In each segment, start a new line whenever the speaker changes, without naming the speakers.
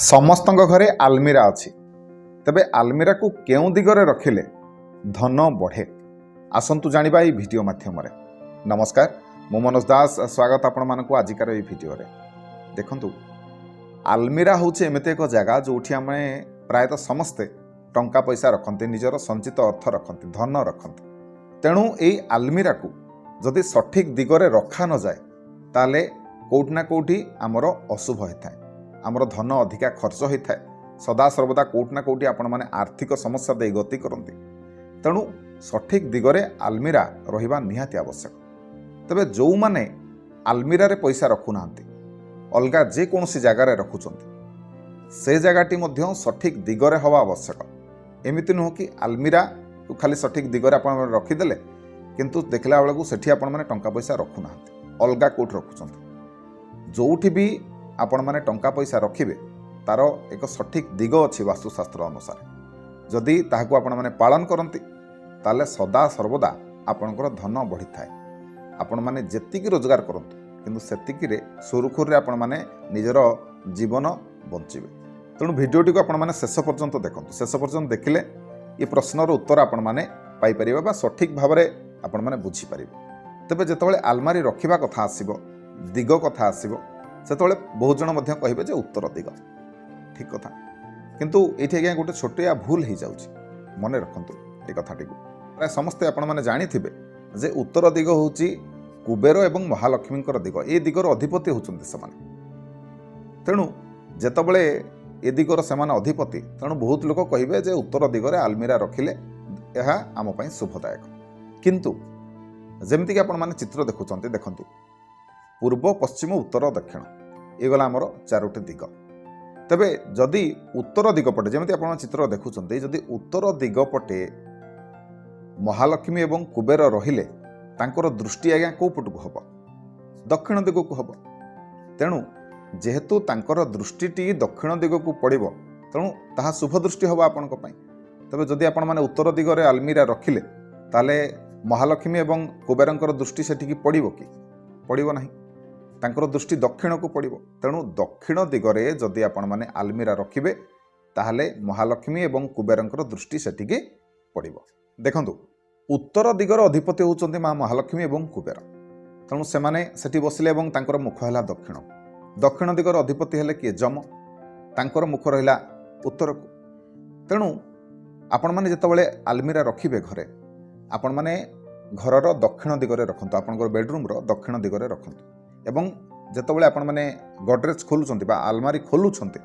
ସମସ୍ତଙ୍କ ଘରେ ଆଲମିରା ଅଛି। ତେବେ ଆଲମିରାକୁ କେଉଁ ଦିଗରେ ରଖିଲେ ଧନ ବଢ଼େ? ଆସନ୍ତୁ ଜାଣିବା ଏହି ଭିଡ଼ିଓ ମାଧ୍ୟମରେ। ନମସ୍କାର, ମୁଁ ମନୋଜ ଦାସ, ସ୍ୱାଗତ ଆପଣମାନଙ୍କୁ ଆଜିକାର ଏହି ଭିଡ଼ିଓରେ। ଦେଖନ୍ତୁ, ଆଲମିରା ହେଉଛି ଏମିତି ଏକ ଜାଗା ଯେଉଁଠି ଆମେ ପ୍ରାୟତଃ ସମସ୍ତେ ଟଙ୍କା ପଇସା ରଖନ୍ତି, ନିଜର ସଞ୍ଚିତ ଅର୍ଥ ରଖନ୍ତି, ଧନ ରଖନ୍ତି। ତେଣୁ ଏହି ଆଲମିରାକୁ ଯଦି ସଠିକ୍ ଦିଗରେ ରଖା ନଯାଏ ତାହେଲେ କେଉଁଠି ନା କେଉଁଠି ଆମର ଅଶୁଭ ହୋଇଥାଏ, ଆମର ଧନ ଅଧିକା ଖର୍ଚ୍ଚ ହୋଇଥାଏ, ସଦାସର୍ବଦା କେଉଁଠି ନା କେଉଁଠି ଆପଣମାନେ ଆର୍ଥିକ ସମସ୍ୟା ଦେଇ ଗତି କରନ୍ତି। ତେଣୁ ସଠିକ୍ ଦିଗରେ ଆଲମିରା ରହିବା ନିହାତି ଆବଶ୍ୟକ। ତେବେ ଯେଉଁମାନେ ଆଲମିରାରେ ପଇସା ରଖୁନାହାନ୍ତି, ଅଲଗା ଯେକୌଣସି ଜାଗାରେ ରଖୁଛନ୍ତି, ସେ ଜାଗାଟି ମଧ୍ୟ ସଠିକ୍ ଦିଗରେ ହେବା ଆବଶ୍ୟକ। ଏମିତି ନୁହଁ କି ଆଲମିରାକୁ ଖାଲି ସଠିକ୍ ଦିଗରେ ଆପଣମାନେ ରଖିଦେଲେ କିନ୍ତୁ ଦେଖିଲା ବେଳକୁ ସେଠି ଆପଣମାନେ ଟଙ୍କା ପଇସା ରଖୁନାହାନ୍ତି, ଅଲଗା କେଉଁଠି ରଖୁଛନ୍ତି। ଯେଉଁଠି ବି ଆପଣମାନେ ଟଙ୍କା ପଇସା ରଖିବେ ତାର ଏକ ସଠିକ୍ ଦିଗ ଅଛି ବାସ୍ତୁଶାସ୍ତ୍ର ଅନୁସାରେ। ଯଦି ତାହାକୁ ଆପଣମାନେ ପାଳନ କରନ୍ତି ତାହେଲେ ସଦା ସର୍ବଦା ଆପଣଙ୍କର ଧନ ବଢ଼ିଥାଏ। ଆପଣମାନେ ଯେତିକି ରୋଜଗାର କରନ୍ତୁ କିନ୍ତୁ ସେତିକିରେ ସୁରୁଖୁରୁରେ ଆପଣମାନେ ନିଜର ଜୀବନ ବଞ୍ଚିବେ। ତେଣୁ ଭିଡ଼ିଓଟିକୁ ଆପଣମାନେ ଶେଷ ପର୍ଯ୍ୟନ୍ତ ଦେଖନ୍ତୁ। ଶେଷ ପର୍ଯ୍ୟନ୍ତ ଦେଖିଲେ ଏ ପ୍ରଶ୍ନର ଉତ୍ତର ଆପଣମାନେ ପାଇପାରିବେ ବା ସଠିକ୍ ଭାବରେ ଆପଣମାନେ ବୁଝିପାରିବେ। ତେବେ ଯେତେବେଳେ ଆଲମାରି ରଖିବା କଥା ଆସିବ, ଦିଗ କଥା ଆସିବ, ସେତେବେଳେ ବହୁତ ଜଣ ମଧ୍ୟ କହିବେ ଯେ ଉତ୍ତର ଦିଗ। ଠିକ୍ କଥା, କିନ୍ତୁ ଏଇଠି ଆଜ୍ଞା ଗୋଟେ ଛୋଟିଆ ଭୁଲ ହେଇଯାଉଛି। ମନେ ରଖନ୍ତୁ ଏ କଥାଟିକୁ। ପ୍ରାୟ ସମସ୍ତେ ଆପଣମାନେ ଜାଣିଥିବେ ଯେ ଉତ୍ତର ଦିଗ ହେଉଛି କୁବେର ଏବଂ ମହାଲକ୍ଷ୍ମୀଙ୍କର ଦିଗ। ଏ ଦିଗର ଅଧିପତି ହେଉଛନ୍ତି ସେମାନେ। ତେଣୁ ଯେତେବେଳେ ଏ ଦିଗର ସେମାନେ ଅଧିପତି, ତେଣୁ ବହୁତ ଲୋକ କହିବେ ଯେ ଉତ୍ତର ଦିଗରେ ଆଲମିରା ରଖିଲେ ଏହା ଆମ ପାଇଁ ଶୁଭଦାୟକ। କିନ୍ତୁ ଯେମିତିକି ଆପଣମାନେ ଚିତ୍ର ଦେଖୁଛନ୍ତି, ଦେଖନ୍ତୁ, ପୂର୍ବ, ପଶ୍ଚିମ, ଉତ୍ତର, ଦକ୍ଷିଣ ଏଗଲା ଆମର ଚାରୋଟି ଦିଗ। ତେବେ ଯଦି ଉତ୍ତର ଦିଗ ପଟେ, ଯେମିତି ଆପଣ ଚିତ୍ର ଦେଖୁଛନ୍ତି, ଯଦି ଉତ୍ତର ଦିଗ ପଟେ ମହାଲକ୍ଷ୍ମୀ ଏବଂ କୁବେର ରହିଲେ ତାଙ୍କର ଦୃଷ୍ଟି ଆଜ୍ଞା କେଉଁ ପଟକୁ ହେବ? ଦକ୍ଷିଣ ଦିଗକୁ ହେବ। ତେଣୁ ଯେହେତୁ ତାଙ୍କର ଦୃଷ୍ଟିଟି ଦକ୍ଷିଣ ଦିଗକୁ ପଡ଼ିବ, ତେଣୁ ତାହା ଶୁଭ ଦୃଷ୍ଟି ହେବ ଆପଣଙ୍କ ପାଇଁ। ତେବେ ଯଦି ଆପଣମାନେ ଉତ୍ତର ଦିଗରେ ଆଲମିରା ରଖିଲେ ତାହେଲେ ମହାଲକ୍ଷ୍ମୀ ଏବଂ କୁବେରଙ୍କର ଦୃଷ୍ଟି ସେଠିକି ପଡ଼ିବ କି? ପଡ଼ିବ ନାହିଁ। ତାଙ୍କର ଦୃଷ୍ଟି ଦକ୍ଷିଣକୁ ପଡ଼ିବ। ତେଣୁ ଦକ୍ଷିଣ ଦିଗରେ ଯଦି ଆପଣମାନେ ଆଲମିରା ରଖିବେ ତାହେଲେ ମହାଲକ୍ଷ୍ମୀ ଏବଂ କୁବେରଙ୍କର ଦୃଷ୍ଟି ସେଠିକି ପଡ଼ିବ। ଦେଖନ୍ତୁ, ଉତ୍ତର ଦିଗର ଅଧିପତି ହେଉଛନ୍ତି ମା ମହାଲକ୍ଷ୍ମୀ ଏବଂ କୁବେର। ତେଣୁ ସେମାନେ ସେଠି ବସିଲେ ଏବଂ ତାଙ୍କର ମୁଖ ହେଲା ଦକ୍ଷିଣ। ଦକ୍ଷିଣ ଦିଗର ଅଧିପତି ହେଲେ କିଏ? ଯମ। ତାଙ୍କର ମୁଖ ରହିଲା ଉତ୍ତରକୁ। ତେଣୁ ଆପଣମାନେ ଯେତେବେଳେ ଆଲମିରା ରଖିବେ ଘରେ, ଆପଣମାନେ ଘରର ଦକ୍ଷିଣ ଦିଗରେ ରଖନ୍ତୁ, ଆପଣଙ୍କର ବେଡ଼ରୁମ୍ର ଦକ୍ଷିଣ ଦିଗରେ ରଖନ୍ତୁ। ଏବଂ ଯେତେବେଳେ ଆପଣମାନେ ଗଡରେଜ୍ ଖୋଲୁଛନ୍ତି ବା ଆଲମାରି ଖୋଲୁଛନ୍ତି,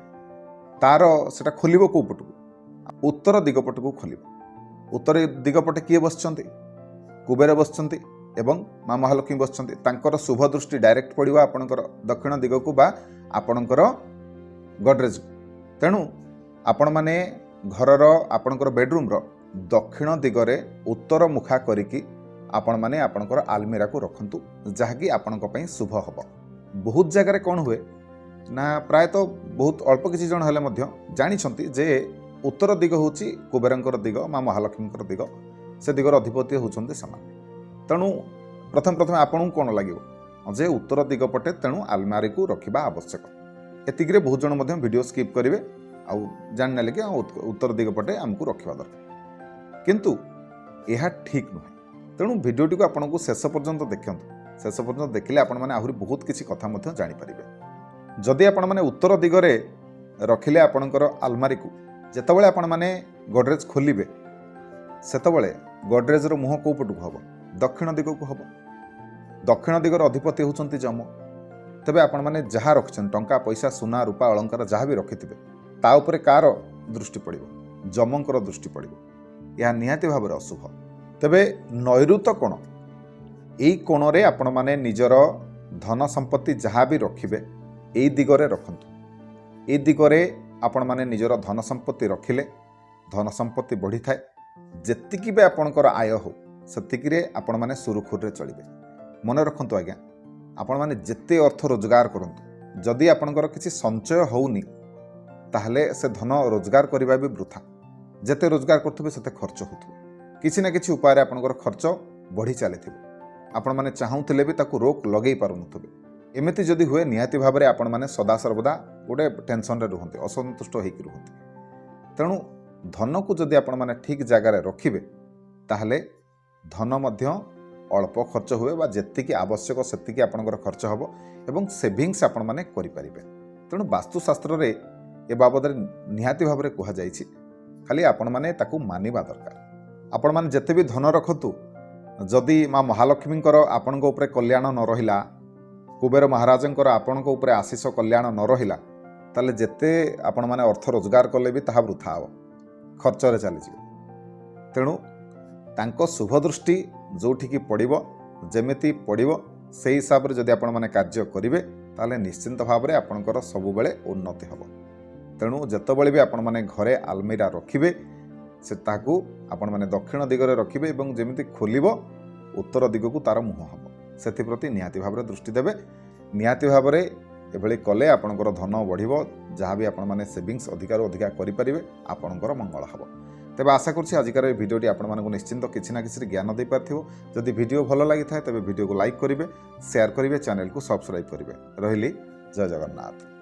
ତାର ସେଟା ଖୋଲିବ କେଉଁ ପଟକୁ? ଉତ୍ତର ଦିଗ ପଟକୁ ଖୋଲିବ। ଉତ୍ତର ଦିଗ ପଟେ କିଏ ବସିଛନ୍ତି? କୁବେର ବସିଛନ୍ତି ଏବଂ ମା ମହାଲକ୍ଷ୍ମୀ ବସିଛନ୍ତି। ତାଙ୍କର ଶୁଭ ଦୃଷ୍ଟି ଡାଇରେକ୍ଟ ପଡ଼ିବ ଆପଣଙ୍କର ଦକ୍ଷିଣ ଦିଗକୁ ବା ଆପଣଙ୍କର ଗଡରେଜକୁ। ତେଣୁ ଆପଣମାନେ ଘରର ଆପଣଙ୍କର ବେଡ଼ରୁମ୍ର ଦକ୍ଷିଣ ଦିଗରେ ଉତ୍ତର ମୁଖା କରିକି ଆପଣମାନେ ଆପଣଙ୍କର ଆଲମିରାକୁ ରଖନ୍ତୁ, ଯାହାକି ଆପଣଙ୍କ ପାଇଁ ଶୁଭ ହେବ। ବହୁତ ଜାଗାରେ କ'ଣ ହୁଏ ନା, ପ୍ରାୟତଃ ବହୁତ ଅଳ୍ପ କିଛି ଜଣ ହେଲେ ମଧ୍ୟ ଜାଣିଛନ୍ତି ଯେ ଉତ୍ତର ଦିଗ ହେଉଛି କୁବେରଙ୍କର ଦିଗ, ମା ମହାଲକ୍ଷ୍ମୀଙ୍କର ଦିଗ। ସେ ଦିଗର ଅଧିପତି ହେଉଛନ୍ତି ସେମାନେ। ତେଣୁ ପ୍ରଥମେ ଆପଣଙ୍କୁ କ'ଣ ଲାଗିବ ଯେ ଉତ୍ତର ଦିଗ ପଟେ, ତେଣୁ ଆଲମାରିକୁ ରଖିବା ଆବଶ୍ୟକ। ଏତିକିରେ ବହୁତ ଜଣ ମଧ୍ୟ ଭିଡ଼ିଓ ସ୍କିପ୍ କରିବେ ଆଉ ଜାଣିନେଲେ କି ଉତ୍ତର ଦିଗ ପଟେ ଆମକୁ ରଖିବା ଦରକାର। କିନ୍ତୁ ଏହା ଠିକ୍ ନୁହେଁ। ତେଣୁ ଭିଡ଼ିଓଟିକୁ ଆପଣଙ୍କୁ ଶେଷ ପର୍ଯ୍ୟନ୍ତ ଦେଖନ୍ତୁ। ଶେଷ ପର୍ଯ୍ୟନ୍ତ ଦେଖିଲେ ଆପଣମାନେ ଆହୁରି ବହୁତ କିଛି କଥା ମଧ୍ୟ ଜାଣିପାରିବେ। ଯଦି ଆପଣମାନେ ଉତ୍ତର ଦିଗରେ ରଖିଲେ ଆପଣଙ୍କର ଆଲମାରିକୁ, ଯେତେବେଳେ ଆପଣମାନେ ଗଡରେଜ୍ ଖୋଲିବେ ସେତେବେଳେ ଗଡରେଜ୍ର ମୁହଁ କେଉଁ ପଟକୁ ହେବ? ଦକ୍ଷିଣ ଦିଗକୁ ହେବ। ଦକ୍ଷିଣ ଦିଗର ଅଧିପତି ହେଉଛନ୍ତି ଯମ। ତେବେ ଆପଣମାନେ ଯାହା ରଖିଛନ୍ତି, ଟଙ୍କା ପଇସା, ସୁନା ରୂପା ଅଳଙ୍କାର ଯାହା ବି ରଖିଥିବେ, ତା ଉପରେ କାହାର ଦୃଷ୍ଟି ପଡ଼ିବ? ଯମଙ୍କର ଦୃଷ୍ଟି ପଡ଼ିବ। ଏହା ନିହାତି ଭାବରେ ଅଶୁଭ। ତେବେ ନୈಋତ କୋଣ, ଏଇ କୋଣରେ ଆପଣମାନେ ନିଜର ଧନ ସମ୍ପତ୍ତି ଯାହା ବି ରଖିବେ ଏଇ ଦିଗରେ ରଖନ୍ତୁ। ଏଇ ଦିଗରେ ଆପଣମାନେ ନିଜର ଧନ ସମ୍ପତ୍ତି ରଖିଲେ ଧନ ସମ୍ପତ୍ତି ବଢ଼ିଥାଏ। ଯେତିକି ବି ଆପଣଙ୍କର ଆୟ ହେଉ ସେତିକିରେ ଆପଣମାନେ ସୁରୁଖୁରୁରେ ଚଳିବେ। ମନେ ରଖନ୍ତୁ ଆଜ୍ଞା, ଆପଣମାନେ ଯେତେ ଅର୍ଥ ରୋଜଗାର କରନ୍ତୁ, ଯଦି ଆପଣଙ୍କର କିଛି ସଞ୍ଚୟ ହେଉନି ତାହେଲେ ସେ ଧନ ରୋଜଗାର କରିବା ବି ବୃଥା। ଯେତେ ରୋଜଗାର କରୁଥିବେ ସେତେ ଖର୍ଚ୍ଚ ହେଉଥିବ। କିଛି ନା କିଛି ଉପାୟରେ ଆପଣଙ୍କର ଖର୍ଚ୍ଚ ବଢ଼ି ଚାଲିଥିବ। ଆପଣମାନେ ଚାହୁଁଥିଲେ ବି ତାକୁ ରୋକ ଲଗାଇ ପାରୁନଥିବେ। ଏମିତି ଯଦି ହୁଏ, ନିହାତି ଭାବରେ ଆପଣମାନେ ସଦାସର୍ବଦା गोटे टेंशन रुहति असंतुष्ट होकर रुहति तेणु धन को जदि आपण मैंने ठीक जगार रखिए ताहले धन मध्य अल्प खर्च हुए बा जेतिकी आवश्यक सेतिकी आपणकर खर्च हम एवं सेविंग्स आपण मैंने करें। तेणु वास्तुशास्त्र रे ए बाबद निहाती भाव में कहुई खाली आपण मैंने ताकू मानिबा दरकार। आपण मैंने जेते भी धन रखतु जदि माँ महालक्ष्मी आपण कल्याण न रहिला कुबेर महाराजंकर आपण आशीष कल्याण न रहिला ताले जेते आपण मैंने अर्थ रोजगार कले भी ताहा वृथा हम खर्चरे चली। तेणु तांको शुभ दृष्टि जोठिकी पड़िबो जेमिति पड़िबो से हिसाब से जदि आपण मैंने कार्य करेंगे ताले निश्चिंत भाव में आपणकर सबुबले उन्नति हम। तेणु जेतबेले भी आपण मैंने घरे आलमीरा रखिबे से ताकू आपण मैंने दक्षिण दिगरे रखिबे एवं जेमिति खोलिबो उत्तर दिगकू तार मुह हम से निहाती भाव में दृष्टि देवे। निहाती भाव में एभली कले आपणकर धन बढ़िबो जहाँ भी आपण मैंने सेविंग्स अधिकार अधिका करें आपणकर मंगल हम। तेज आशा करुँच आजिकार भिडियोटी आपण मानक निश्चिंत किसी ना किसी ज्ञान दे पार्थिव। जदि भिडियो भल लगी था तेज भिडियो को लाइक करेंगे शेयर करेंगे चैनल को सब्सक्राइब करेंगे। रही जय जगन्नाथ।